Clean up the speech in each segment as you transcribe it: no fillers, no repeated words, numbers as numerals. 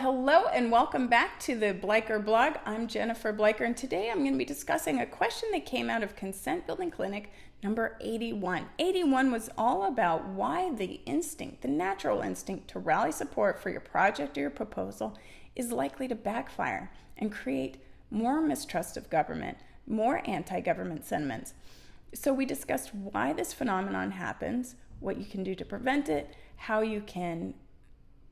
Hello and welcome back to the Bleiker blog. I'm Jennifer Bleiker, and today I'm going to be discussing a question that came out of Consent Building Clinic number 81. 81 was all about why the natural instinct to rally support for your project or your proposal is likely to backfire and create more mistrust of government, more anti-government sentiments. So we discussed why this phenomenon happens, what you can do to prevent it, how you can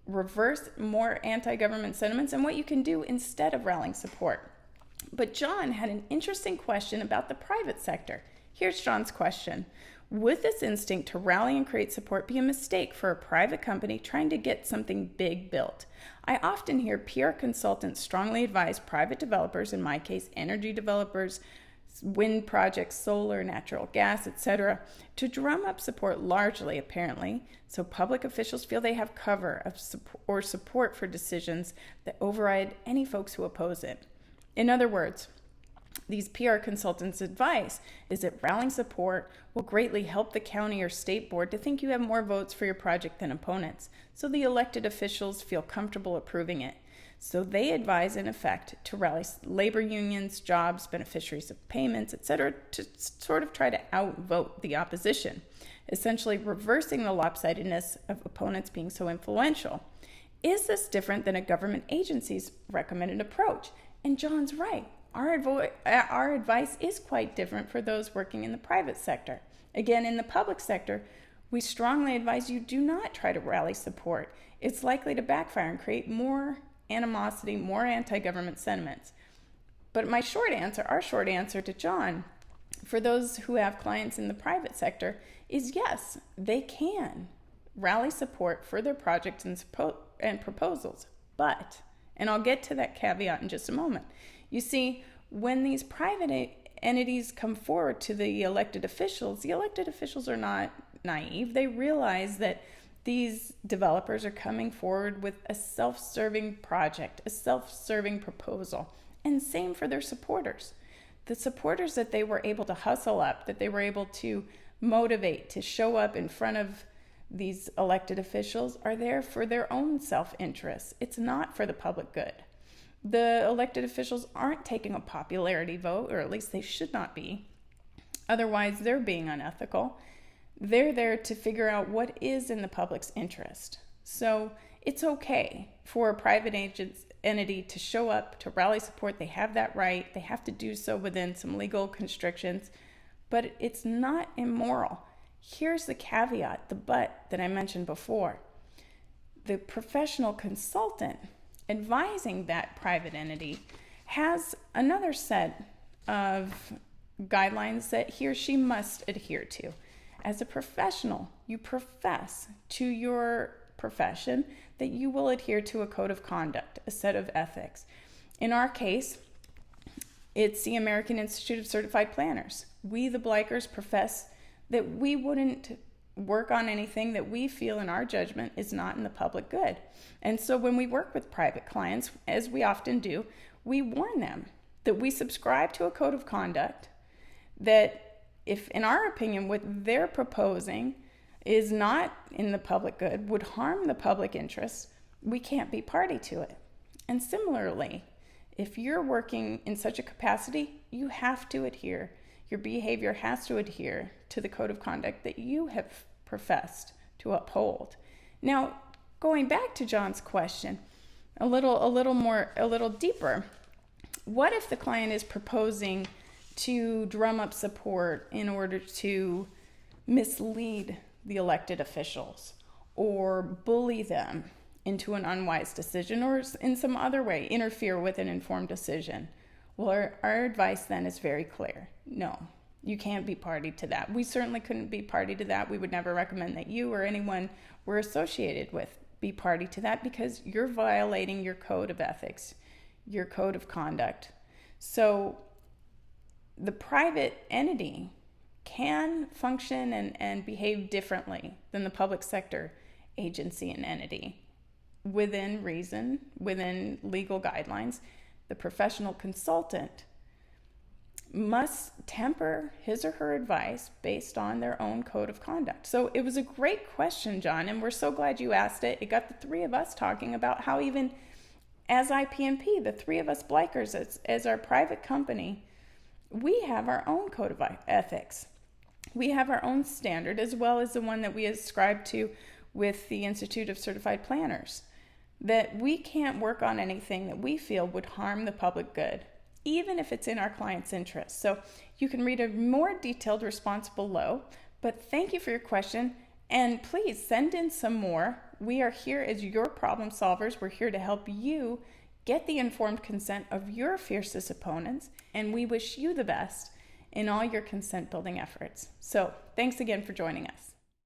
reverse more anti-government sentiments, and what you can do instead of rallying support. But John had an interesting question about the private sector. Here's John's question. Would this instinct to rally and create support be a mistake for a private company trying to get something big built? I often hear PR consultants strongly advise private developers, in my case energy developers, wind projects, solar, natural gas, etc., to drum up support largely, apparently, so public officials feel they have cover of support for decisions that override any folks who oppose it. In other words, these PR consultants' advice is that rallying support will greatly help the county or state board to think you have more votes for your project than opponents, so the elected officials feel comfortable approving it. So they advise, in effect, to rally labor unions, jobs, beneficiaries of payments, etc., to sort of try to outvote the opposition, essentially reversing the lopsidedness of opponents being so influential. Is this different than a government agency's recommended approach? And John's right. Our advice is quite different for those working in the private sector. Again, in the public sector, we strongly advise you do not try to rally support. It's likely to backfire and create more animosity, more anti-government sentiments. But our short answer to John, for those who have clients in the private sector, is yes, they can rally support for their projects and proposals. But, and I'll get to that caveat in just a moment, you see, when these private entities come forward to the elected officials are not naive. They realize that these developers are coming forward with a self-serving project, a self-serving proposal, and same for their supporters. The supporters that they were able to hustle up, that they were able to motivate to show up in front of these elected officials are there for their own self-interest. It's not for the public good. The elected officials aren't taking a popularity vote, or at least they should not be. Otherwise, they're being unethical. They're there to figure out what is in the public's interest. So it's okay for a private entity to show up, to rally support. They have that right. They have to do so within some legal constrictions, but it's not immoral. Here's the caveat, the but that I mentioned before. The professional consultant advising that private entity has another set of guidelines that he or she must adhere to. As a professional, you profess to your profession that you will adhere to a code of conduct, a set of ethics. In our case, it's the American Institute of Certified Planners. We, the Bleikers, profess that we wouldn't work on anything that we feel in our judgment is not in the public good. And so when we work with private clients, as we often do, we warn them that we subscribe to a code of conduct that if, in our opinion, what they're proposing is not in the public good, would harm the public interest, we can't be party to it. And similarly, if you're working in such a capacity, you have to adhere. Your behavior has to adhere to the code of conduct that you have professed to uphold. Now, going back to John's question, a little deeper, what if the client is proposing to drum up support in order to mislead the elected officials or bully them into an unwise decision or in some other way interfere with an informed decision? Well, our advice then is very clear. No, you can't be party to that. We certainly couldn't be party to that. We would never recommend that you or anyone we're associated with be party to that because you're violating your code of ethics, your code of conduct. So the private entity can function and behave differently than the public sector agency and entity within reason, within legal guidelines. The professional consultant must temper his or her advice based on their own code of conduct. So it was a great question, John, and we're so glad you asked it. It got the three of us talking about how even As IPNP, the three of us Bleikers, as our private company, we have our own code of ethics. We have our own standard, as well as the one that we ascribe to with the Institute of Certified Planners, that we can't work on anything that we feel would harm the public good, even if it's in our client's interest. So you can read a more detailed response below, but thank you for your question, and please send in some more. We are here as your problem solvers. We're here to help you get the informed consent of your fiercest opponents, and we wish you the best in all your consent building efforts. So thanks again for joining us.